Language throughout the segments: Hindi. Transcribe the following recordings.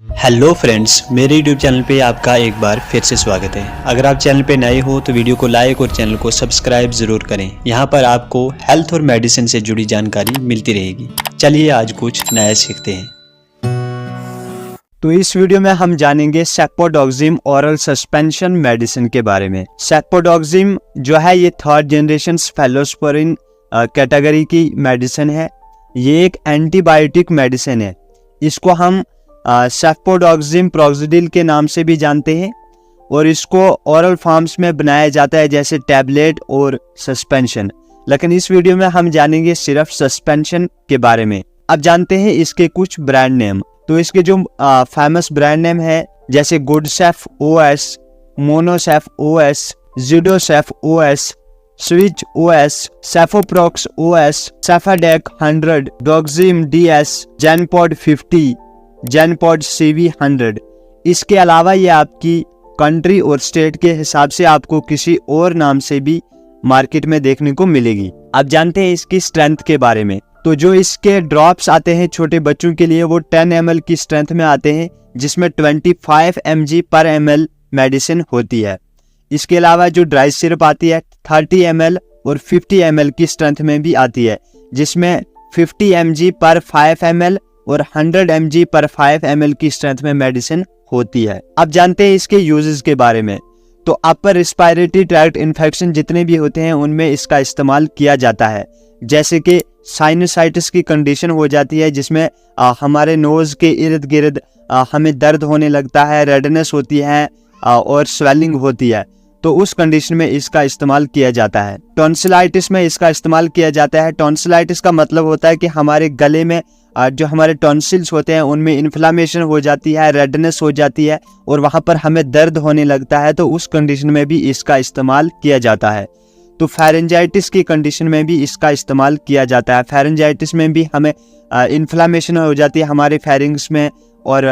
हेलो फ्रेंड्स, मेरे यूट्यूब चैनल पे आपका एक बार फिर से स्वागत है। अगर आप चैनल पे नए हो तो वीडियो को लाइक और चैनल को सब्सक्राइब ज़रूर करें। यहाँ पर आपको हेल्थ और मेडिसिन से जुड़ी जानकारी मिलती रहेगी। चलिए आज कुछ नया सीखते हैं। तो इस वीडियो में हम जानेंगे सेपोडोक्सिम ओरल सस्पेंशन मेडिसिन के बारे में। सेपोडोक्सिम जो है ये थर्ड जनरेशन सेफेलोस्पोरिन कैटेगरी की मेडिसिन है। ये एक एंटीबायोटिक मेडिसिन है। इसको हम सेपोडोक्सिम प्रोक्सिडिल के नाम से भी जानते हैं और इसको ओरल फॉर्म्स में बनाया जाता है जैसे टैबलेट और सस्पेंशन। लेकिन इस वीडियो में हम जानेंगे सिर्फ सस्पेंशन के बारे में। अब जानते हैं इसके कुछ ब्रांड नेम। तो इसके जो फेमस ब्रांड नेम है जैसे Goodcef OS, Monocef OS, Zidocef OS, Switch OS, Cefoprox OS, Cefadec 100, Doxim DS, Genpod 50, Genpod CV 100। इसके अलावा ये आपकी कंट्री और स्टेट के हिसाब से आपको किसी और नाम से भी मार्केट में देखने को मिलेगी। अब जानते हैं इसकी स्ट्रेंथ के बारे में। तो जो इसके ड्रॉप्स आते हैं छोटे बच्चों के लिए वो 10 ml की स्ट्रेंथ में आते हैं, जिसमें 25 mg पर ml मेडिसिन होती है। इसके अलावा जो ड्राई सिरप आती है 30 ml और 50 ml की स्ट्रेंथ में भी आती है, जिसमें 50 mg पर 5 ml और 100 mg पर 5 ml की स्ट्रेंथ में मेडिसिन होती है। अब जानते हैं इसके यूजेस के बारे में। तो अपर रिस्पायरेटरी ट्रैक्ट इन्फेक्शन जितने भी होते हैं उनमें इसका इस्तेमाल किया जाता है। जैसे कि साइनसाइटिस की कंडीशन हो जाती है जिसमें हमारे नोज के इर्द गिर्द हमें दर्द होने लगता है, रेडनेस होती है और स्वेलिंग होती है, तो उस कंडीशन में इसका इस्तेमाल किया जाता है। टॉन्सिलाइटिस में इसका इस्तेमाल किया जाता है। टॉन्सिलाइटिस का मतलब होता है कि हमारे गले में जो हमारे टॉन्सिल्स होते हैं उनमें इन्फ्लामेशन हो जाती है, रेडनेस हो जाती है और वहाँ पर हमें दर्द होने लगता है, तो उस कंडीशन में भी इसका इस्तेमाल किया जाता है। तो फेरेंजाइटिस की कंडीशन में भी इसका इस्तेमाल किया जाता है। फेरेंजाइटिस में भी हमें इन्फ्लामेशन हो जाती है हमारे फेरिंग्स में और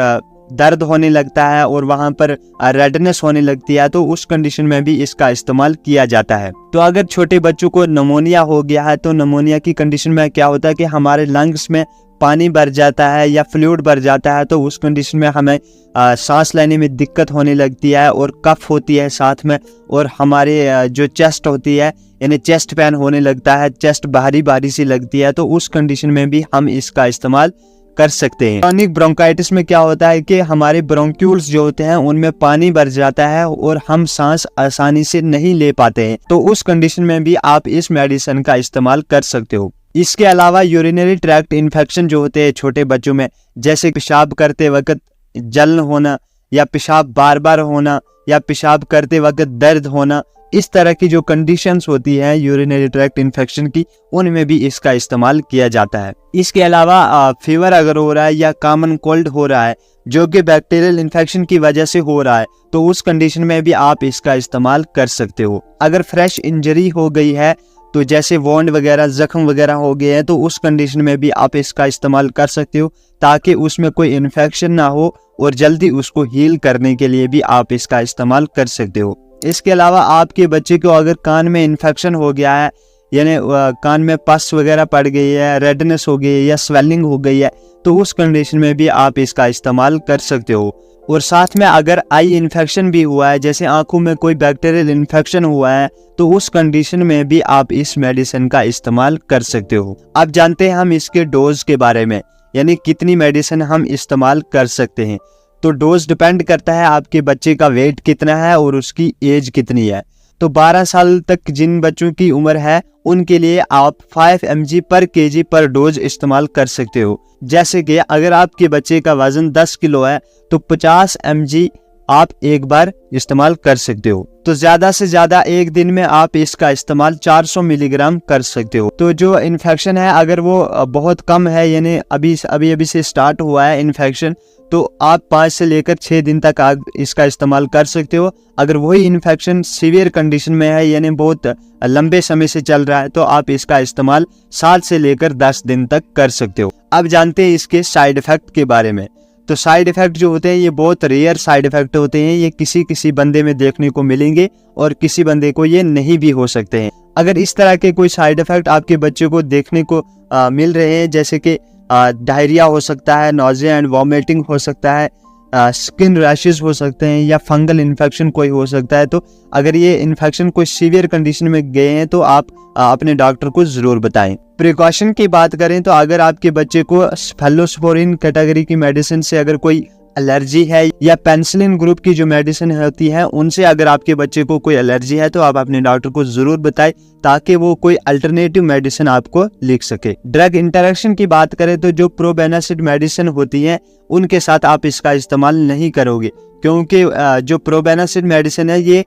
दर्द होने लगता है और वहाँ पर रेडनेस होने लगती है, तो उस कंडीशन में भी इसका इस्तेमाल किया जाता है। तो अगर छोटे बच्चों को निमोनिया हो गया है तो निमोनिया की कंडीशन में क्या होता है कि हमारे लंग्स में पानी भर जाता है या फ्लूइड भर जाता है, तो उस कंडीशन में हमें सांस लेने में दिक्कत होने लगती है और कफ होती है साथ में, और हमारे जो चेस्ट होती है यानी चेस्ट पेन होने लगता है, चेस्ट भारी भारी सी लगती है, तो उस कंडीशन में भी हम इसका इस्तेमाल कर सकते हैं। क्रॉनिक ब्रोंकाइटिस में क्या होता है कि हमारे ब्रोंक्यूल्स जो होते हैं उनमें पानी भर जाता है और हम सांस आसानी से नहीं ले पाते हैं, तो उस कंडीशन में भी आप इस मेडिसिन का इस्तेमाल कर सकते हो। इसके अलावा यूरिनरी ट्रैक्ट इन्फेक्शन जो होते हैं छोटे बच्चों में, जैसे पेशाब करते वक्त जलन होना या पेशाब बार बार होना या पेशाब करते वक्त दर्द होना, इस तरह की जो कंडीशंस होती हैं यूरिनरी ट्रैक्ट इन्फेक्शन की, उनमें भी इसका इस्तेमाल किया जाता है। इसके अलावा फीवर अगर हो रहा है या कॉमन कोल्ड हो रहा है जो कि बैक्टीरियल इन्फेक्शन की वजह से हो रहा है, तो उस कंडीशन में भी आप इसका इस्तेमाल कर सकते हो। अगर फ्रेश इंजरी हो गई है तो जैसे वॉन्ड वगैरह जख्म वगैरह हो गए हैं, तो उस कंडीशन में भी आप इसका इस्तेमाल कर सकते हो ताकि उसमें कोई इन्फेक्शन ना हो और जल्दी उसको हील करने के लिए भी आप इसका इस्तेमाल कर सकते हो। इसके अलावा आपके बच्चे को अगर कान में इन्फेक्शन हो गया है यानी कान में पस वगैरह पड़ गई है, रेडनेस हो गई है या स्वेलिंग हो गई है, तो उस कंडीशन में भी आप इसका इस्तेमाल कर सकते हो। और साथ में अगर आई इन्फेक्शन भी हुआ है, जैसे आंखों में कोई बैक्टीरियल इन्फेक्शन हुआ है, तो उस कंडीशन में भी आप इस मेडिसिन का इस्तेमाल कर सकते हो। अब जानते हैं हम इसके डोज के बारे में, यानी कितनी मेडिसिन हम इस्तेमाल कर सकते हैं। तो डोज डिपेंड करता है आपके बच्चे का वेट कितना है और उसकी एज कितनी है। तो 12 साल तक जिन बच्चों की उम्र है उनके लिए आप 5 mg पर kg पर डोज इस्तेमाल कर सकते हो। जैसे कि अगर आपके बच्चे का वजन 10 किलो है तो 50 mg आप एक बार इस्तेमाल कर सकते हो। तो ज्यादा से ज्यादा एक दिन में आप इसका इस्तेमाल 400 मिलीग्राम कर सकते हो। तो जो इन्फेक्शन है अगर वो बहुत कम है यानी अभी से स्टार्ट हुआ है इन्फेक्शन, तो आप 5 से लेकर 6 दिन तक आप इसका इस्तेमाल कर सकते हो। अगर वही इन्फेक्शन सीवियर कंडीशन में है यानी बहुत लंबे समय से चल रहा है, तो आप इसका इस्तेमाल 7 से लेकर 10 दिन तक कर सकते हो। अब जानते हैं इसके साइड इफेक्ट के बारे में। तो साइड इफेक्ट जो होते हैं ये बहुत रेयर साइड इफेक्ट होते हैं, ये किसी बंदे में देखने को मिलेंगे और किसी बंदे को ये नहीं भी हो सकते हैं। अगर इस तरह के कोई साइड इफेक्ट आपके बच्चे को देखने को मिल रहे हैं, जैसे कि डायरिया हो सकता है, नोजिया एंड वॉमिटिंग हो सकता है, स्किन रैशेस हो सकते हैं या फंगल इन्फेक्शन कोई हो सकता है। तो अगर ये इन्फेक्शन कोई सीवियर कंडीशन में गए हैं तो आप अपने डॉक्टर को ज़रूर बताएं। प्रिकॉशन की बात करें तो अगर आपके बच्चे को सेफेलोस्पोरिन कैटेगरी की मेडिसिन से अगर कोई एलर्जी है या पेनिसिलिन ग्रुप की जो मेडिसिन होती है उनसे अगर आपके बच्चे को कोई एलर्जी है तो आप अपने डॉक्टर को ज़रूर बताएं ताकि वो कोई अल्टरनेटिव मेडिसिन आपको लिख सके। ड्रग इंटरेक्शन की बात करें तो जो प्रोबेनासिड मेडिसिन होती है उनके साथ आप इसका इस्तेमाल नहीं करोगे, क्योंकि जो प्रोबेनासिड मेडिसिन है ये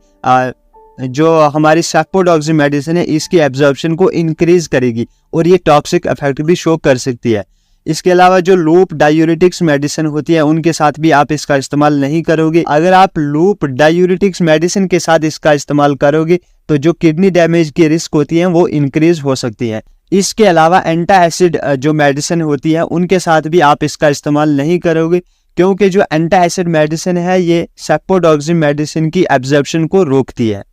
जो हमारी सेफोडॉक्सिन मेडिसिन है इसकी एब्जॉर्प्शन को इंक्रीज करेगी और ये टॉक्सिक इफेक्ट भी शो कर सकती है। इसके अलावा जो लूप डायूरेटिक्स मेडिसिन होती है उनके साथ भी आप इसका इस्तेमाल नहीं करोगे। अगर आप लूप डायूरेटिक्स मेडिसिन के साथ इसका इस्तेमाल करोगे तो जो किडनी डैमेज की रिस्क होती है वो इंक्रीज हो सकती है। इसके अलावा एंटा एसिड जो मेडिसिन होती है उनके साथ भी आप इसका इस्तेमाल नहीं करोगे, क्योंकि जो एंटा एसिड मेडिसिन है ये सेफोडॉक्सिन मेडिसिन की एब्जॉर्प्शन को रोकती है।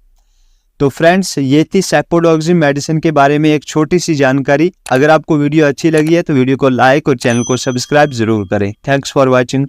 तो फ्रेंड्स, ये थी सेफोडॉक्सिन मेडिसिन के बारे में एक छोटी सी जानकारी। अगर आपको वीडियो अच्छी लगी है तो वीडियो को लाइक और चैनल को सब्सक्राइब जरूर करें। Thanks for watching.